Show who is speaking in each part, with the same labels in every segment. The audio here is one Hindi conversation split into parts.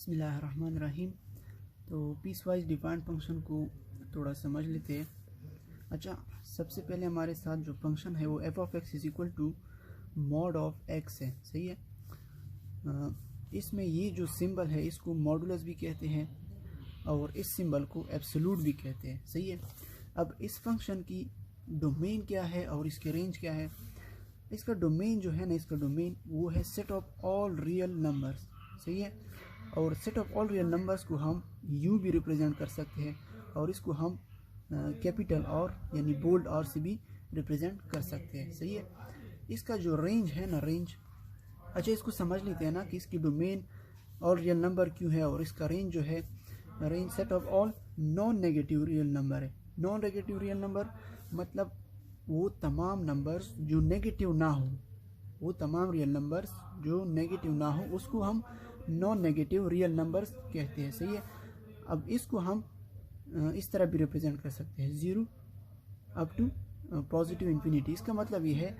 Speaker 1: बिस्मिल्लाहिर्रहमानिर्रहीम। तो पीस वाइज डिफाइंड फंक्शन को थोड़ा समझ लेते हैं। अच्छा, सबसे पहले हमारे साथ जो फंक्शन है वो f of x is equal to mod of x है। सही है। इसमें ये जो सिंबल है इसको मॉडुलस भी कहते हैं और इस सिंबल को एब्सोल्यूट भी कहते हैं। सही है। अब इस फंक्शन की डोमेन क्या है और इसके रेंज क्या है। इसका डोमेन जो है ना, इसका डोमेन वो है set of all real numbers. सही है। और set of all real numbers को हम यू भी रिप्रेजेंट कर सकते हैं और इसको हम कैपिटल और यानी बोल्ड और से भी रिप्रेजेंट कर सकते हैं। सही है। इसका जो रेंज है ना, रेंज, अच्छा इसको समझ लेते हैं ना कि इसकी डोमेन ऑल रियल नंबर क्यों है और इसका रेंज जो है, range set of all non negative real number है। नॉन नेगेटिव रियल नंबर मतलब वो तमाम नंबर्स जो नेगेटिव ना हो, वो तमाम रियल नंबर्स जो नेगेटिव ना हो उसको हम नॉन नेगेटिव रियल नंबर्स कहते हैं। सही है। अब इसको हम इस तरह भी रिप्रेजेंट कर सकते हैं, zero up to positive infinity. इसका मतलब ये है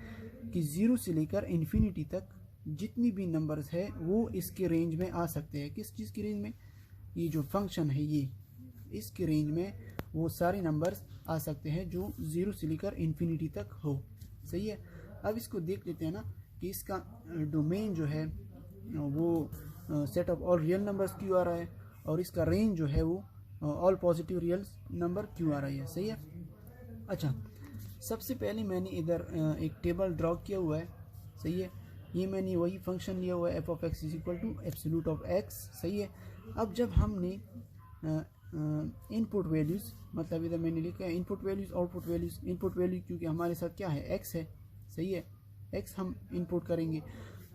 Speaker 1: कि ज़ीरो से लेकर इन्फिनिटी तक जितनी भी नंबर्स है वो इसके रेंज में आ सकते हैं। किस चीज़ की रेंज में? ये जो फंक्शन है ये, इसके रेंज में वो सारे नंबर्स आ सकते हैं जो ज़ीरो से लेकर इन्फिनिटी तक हो। सही है। अब इसको देख लेते हैं ना कि इसका डोमेन जो है वो set of all real numbers क्यों आ रहा है और इसका रेंज जो है वो ऑल पॉजिटिव रियल नंबर क्यों आ रही है। सही है। अच्छा, सबसे पहले मैंने इधर एक टेबल ड्रॉ किया हुआ है। सही है। ये मैंने वही फंक्शन लिया हुआ है F of x is equal to absolute of x. सही है। अब जब हमने इनपुट वैल्यूज़, मतलब इधर मैंने लिखा है input values output values. Input value क्योंकि हमारे साथ क्या है, एक्स है। सही है। एक्स हम इनपुट करेंगे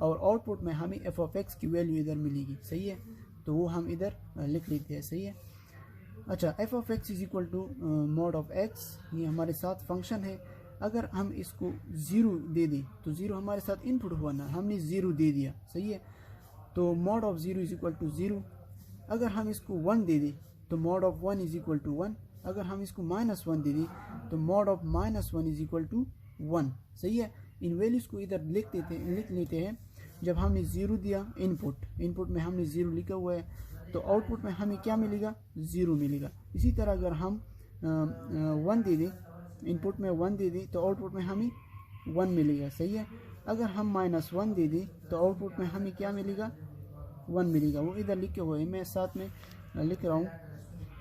Speaker 1: और आउटपुट में हमें एफ ऑफ एक्स की वैल्यू इधर मिलेगी। सही है। तो वो हम इधर लिख लेते हैं। सही है। अच्छा, f of x is equal to mod of x, ये हमारे साथ फंक्शन है। अगर हम इसको ज़ीरो दे दें तो ज़ीरो हमारे साथ इनपुट हुआ ना, हमने ज़ीरो दे दिया। सही है। तो mod of zero is equal to zero. अगर हम इसको वन दे दें तो mod of one is equal to one. अगर हम इसको माइनस वन दे दें तो mod of minus one is equal to one. सही है। इन वैल्यूज़ को इधर लिख लेते हैं। जब हमने ज़ीरो दिया इनपुट में हमने ज़ीरो लिखा हुआ है तो आउटपुट में हमें क्या मिलेगा, ज़ीरो मिलेगा। इसी तरह अगर हम वन दे दें, इनपुट में वन दे दें तो आउटपुट में हमें वन मिलेगा। सही है। अगर हम माइनस वन दे दें तो आउटपुट में हमें क्या मिलेगा, वन मिलेगा। वो इधर लिखे हुए हैं, मैं साथ में लिख रहा हूँ,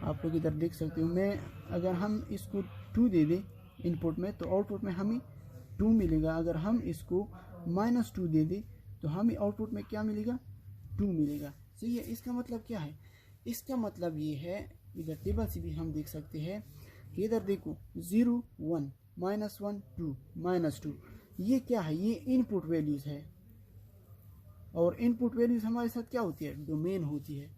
Speaker 1: आप लोग इधर देख सकते हो। मैं अगर हम इसको टू दे दें इनपुट में तो आउटपुट में हमें टू मिलेगा। अगर हम इसको माइनस टू दे दें तो हमें आउटपुट में क्या मिलेगा, टू मिलेगा। सही है। इसका मतलब क्या है, इसका मतलब ये है, इधर टेबल से भी हम देख सकते हैं कि इधर देखो zero one minus one two minus two, ये क्या है, ये इनपुट वैल्यूज़ है और इनपुट वैल्यूज़ हमारे साथ क्या होती है, डोमेन होती है।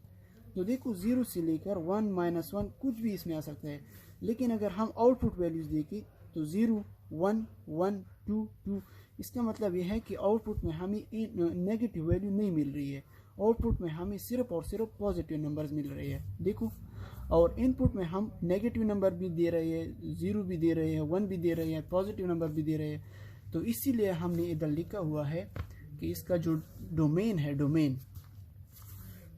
Speaker 1: तो देखो ज़ीरो से लेकर वन माइनस वन कुछ भी इसमें आ सकता है, लेकिन अगर हम आउटपुट वैल्यूज़ देखें तो zero one one two two, इसका मतलब यह है कि आउटपुट में हमें नेगेटिव वैल्यू नहीं मिल रही है, आउटपुट में हमें सिर्फ और सिर्फ पॉजिटिव नंबर्स मिल रहे हैं। देखो, और इनपुट में हम नेगेटिव नंबर भी दे रहे हैं, ज़ीरो भी दे रहे हैं, वन भी दे रहे हैं, पॉजिटिव नंबर भी दे रहे हैं। तो इसीलिए हमने इधर लिखा हुआ है कि इसका जो डोमेन है, domain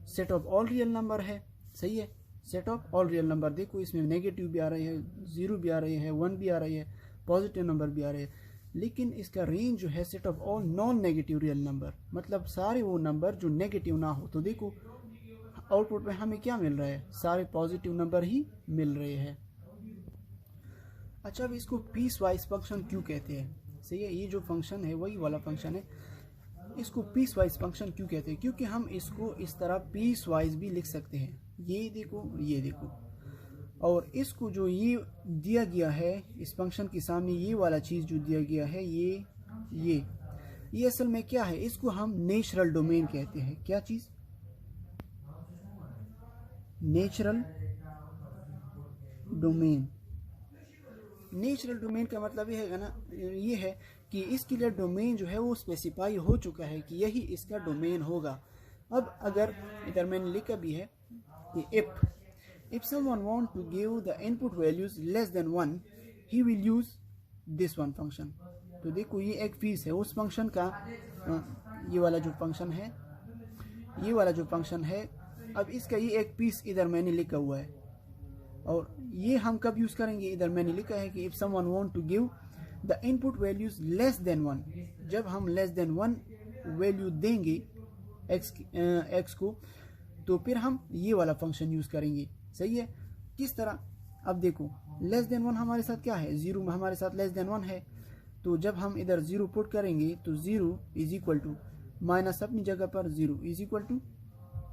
Speaker 1: set of all real number है। सही है। Set of all real number, देखो इसमें नेगेटिव भी आ रहे हैं, ज़ीरो भी आ रहे हैं, वन भी आ रही है, पॉजिटिव नंबर भी आ रहे हैं। लेकिन इसका रेंज जो है set of all non negative real number, मतलब सारे वो नंबर जो नेगेटिव ना हो। तो देखो आउटपुट में हमें क्या मिल रहा है, सारे पॉजिटिव नंबर ही मिल रहे हैं। अच्छा, अब इसको पीस वाइज फंक्शन क्यों कहते हैं। सही है। ये जो फंक्शन है वही वाला फंक्शन है, इसको पीस वाइज फंक्शन क्यों कहते हैं, क्योंकि हम इसको इस तरह पीस वाइज भी लिख सकते हैं। ये देखो, ये देखो, और इसको जो ये दिया गया है इस फंक्शन के सामने, ये वाला चीज़ जो दिया गया है, ये असल में क्या है, इसको हम नेचुरल डोमेन कहते हैं। क्या चीज़, नेचुरल डोमेन। नेचुरल डोमेन का मतलब ये है ना, ये है कि इसके लिए डोमेन जो है वो स्पेसिफाई हो चुका है कि यही इसका डोमेन होगा। अब अगर इधर मैंने लिखा भी है कि if someone want to give the input values less than 1 he will use this one function। तो देखो ये एक फीस है उस फंक्शन का, ये वाला जो फंक्शन है अब इसका ये एक पीस इधर मैंने लिखा हुआ है, और ये हम कब यूज़ करेंगे, इधर मैंने लिखा है कि if someone want to give the input values less than 1, जब हम लेस देन 1 वैल्यू देंगे एक्स को, तो फिर हम ये वाला फंक्शन यूज़ करेंगे। सही है, किस तरह, अब देखो लेस देन 1 हमारे साथ क्या है, 0 हमारे साथ लेस देन 1 है, तो जब हम इधर 0 पुट करेंगे तो 0 इज इक्वल टू माइनस अपनी जगह पर 0 इज इक्वल टू,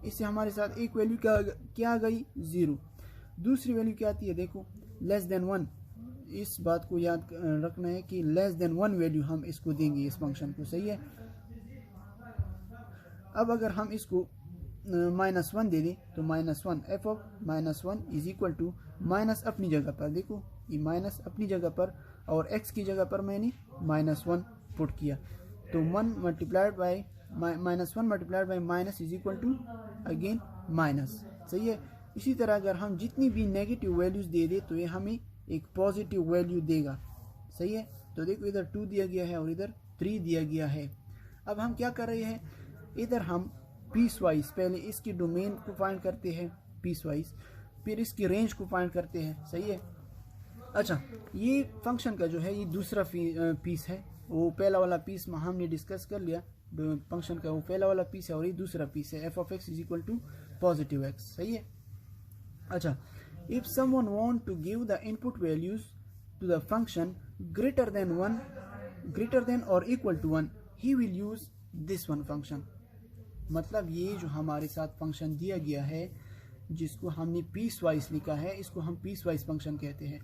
Speaker 1: इससे हमारे साथ एक वैल्यू क्या आ गई 0। दूसरी वैल्यू क्या आती है, देखो लेस देन 1, इस बात को याद रखना है कि लेस देन 1 वैल्यू हम इसको देंगे इस फंक्शन को। सही है, अब अगर हम इसको -1 दे दें तो -1 f of -1 is equal to minus अपनी जगह पर, देखो ये माइनस अपनी जगह पर और x की जगह पर मैंने -1 पुट किया, तो 1 multiplied by -1 multiplied by minus is equal to again minus. सही है, इसी तरह अगर हम जितनी भी नेगेटिव वैल्यूज दे दे तो ये हमें एक पॉजिटिव वैल्यू देगा। सही है, तो देखो इधर 2 दिया गया है और इधर 3 दिया गया है। अब हम क्या कर रहे हैं, इधर हम पीस वाइज पहले इसकी डोमेन को फाइंड करते हैं पीस वाइज, फिर इसकी रेंज को फाइंड करते हैं। सही है, अच्छा ये फंक्शन का जो है ये दूसरा पीस है, वो पहला वाला पीस हमने डिस्कस कर लिया, फंक्शन का वो पहला वाला पीस है और ये दूसरा पीस है F of x is equal to positive x. सही है, अच्छा if someone want to give the input values to the function greater than और equal to 1 he will use this one function. मतलब ये जो हमारे साथ फंक्शन दिया गया है जिसको हमने पीस वाइज लिखा है, इसको हम पीस वाइज फंक्शन कहते हैं।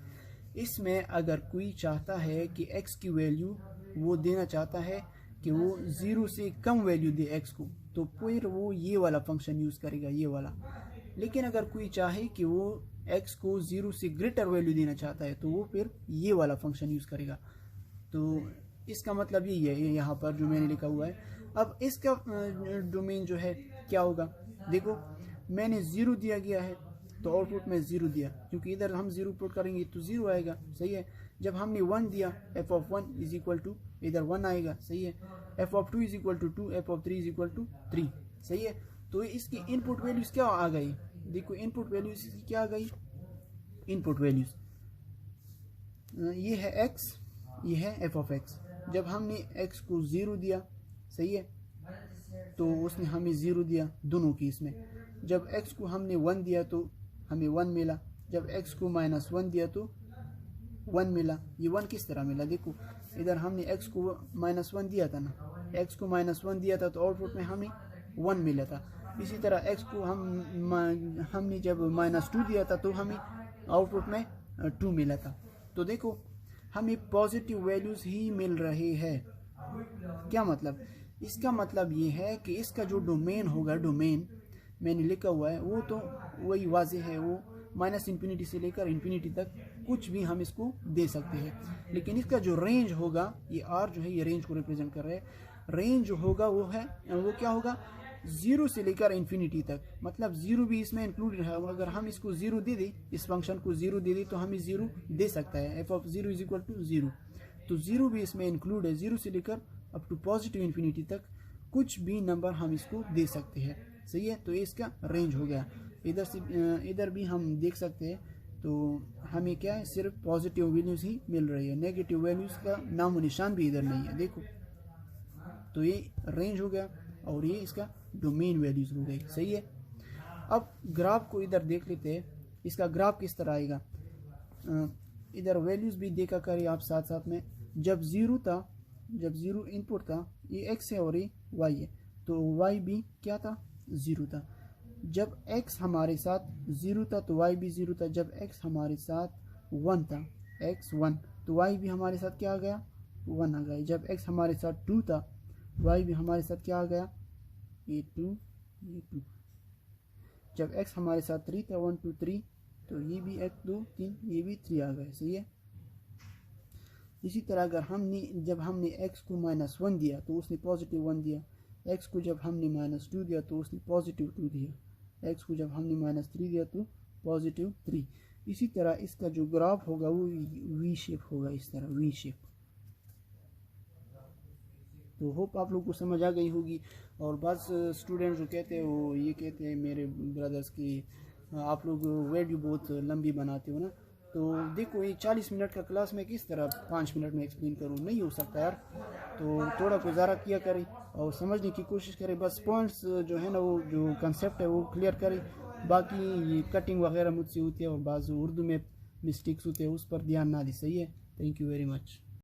Speaker 1: इसमें अगर कोई चाहता है कि x की वैल्यू वो देना चाहता है कि वो 0 से कम वैल्यू दे x को, तो फिर वो ये वाला फंक्शन यूज़ करेगा, ये वाला। लेकिन अगर कोई चाहे कि वो x को 0 से ग्रेटर वैल्यू देना चाहता है तो वो फिर ये वाला फंक्शन यूज़ करेगा। तो इसका मतलब यही है यहाँ पर जो मैंने लिखा हुआ है। अब इसका डोमेन जो है क्या होगा, देखो मैंने 0 दिया गया है तो आउटपुट में 0 दिया, क्योंकि इधर हम 0 पुट करेंगे तो 0 आएगा। सही है, जब हमने 1 दिया f of 1 is equal to इधर 1 आएगा। सही है, F of 2 is equal to 2, f of 3 is equal to 3। सही है, तो इसकी इनपुट वैल्यूज क्या आ गई, देखो इनपुट वैल्यूज क्या आ गई, इनपुट वैल्यूज ये है x, ये है एफ ऑफ एक्स। जब हमने x को 0 दिया, सही है, तो उसने हमें 0 दिया दोनों की इसमें। जब x को हमने 1 दिया तो हमें 1 मिला, जब x को -1 दिया तो 1 मिला। ये 1 किस तरह मिला, देखो इधर हमने x को -1 दिया था ना, x को -1 दिया था तो आउटपुट में हमें 1 मिला था। इसी तरह x को हमने जब -2 दिया था तो हमें आउटपुट में 2 मिला था। तो देखो हमें पॉजिटिव वैल्यूज ही मिल रहे हैं। क्या मतलब, इसका मतलब ये है कि इसका जो डोमेन होगा, डोमेन मैंने लिखा हुआ है वो तो वही वाज़ेह है, वो -∞ से लेकर इन्फिनिटी तक कुछ भी हम इसको दे सकते हैं। लेकिन इसका जो रेंज होगा, ये r जो है ये रेंज को रिप्रेजेंट कर रहा है, रेंज जो होगा वो क्या होगा 0 से लेकर इन्फिनिटी तक। मतलब 0 भी इसमें इंक्लूडेड है। अगर हम इसको 0 दे दें, इस फंक्शन को 0 दे दें तो हमें 0 दे सकता है, F of 0 is equal to 0। तो 0 भी इसमें इंक्लूड है, 0 से लेकर अप टू पॉजिटिव इन्फिनिटी तक कुछ भी नंबर हम इसको दे सकते हैं। सही है, तो ये इसका रेंज हो गया। इधर से इधर भी हम देख सकते हैं, तो हमें क्या है सिर्फ पॉजिटिव वैल्यूज ही मिल रही है, नेगेटिव वैल्यूज का नामो निशान भी इधर नहीं है। देखो तो ये रेंज हो गया और ये इसका डोमेन वैल्यूज हो गई। सही है, अब ग्राफ को इधर देख लेते हैं, इसका ग्राफ किस तरह आएगा। इधर वैल्यूज भी देखा करिए आप साथ साथ में। जब 0 था, जब 0 इनपुट था, ये x है और ये y है, तो y भी क्या था 0 था। जब x हमारे साथ 0 था तो y भी 0 था। जब x हमारे साथ 1 था, x 1, तो y भी हमारे साथ क्या आ गया 1 आ गया। जब x हमारे साथ 2 था, y भी हमारे साथ क्या आ गया ये 2, ये 2। जब x हमारे साथ 3 था 1 2 3, तो ये भी 1 2 3, ये भी 3 आ गए। सही है, इसी तरह अगर जब हमने x को -1 दिया तो उसने पॉजिटिव 1 दिया, x को जब हमने -2 दिया तो उसने पॉजिटिव 2 दिया, x को जब हमने -3 दिया तो पॉजिटिव 3। इसी तरह इसका जो ग्राफ होगा वो वी शेप होगा, इस तरह वी शेप। तो होप आप लोगों को समझ आ गई होगी। और बस स्टूडेंट जो कहते हैं वो ये कहते हैं मेरे ब्रदर्स की आप लोग वीडियो बहुत लंबी बनाते हो ना, तो देखो ये 40 मिनट का क्लास में किस तरह 5 मिनट में एक्सप्लेन करूँ, नहीं हो सकता यार। तो थोड़ा गुजारा किया करें और समझने की कोशिश करें, बस पॉइंट्स जो है ना वो जो कंसेप्ट है वो क्लियर करें। बाकी ये कटिंग वगैरह मुझसे होती है और बाज़ उर्दू में मिस्टेक्स होते हैं उस पर ध्यान ना दें। सही है, थैंक यू वेरी मच।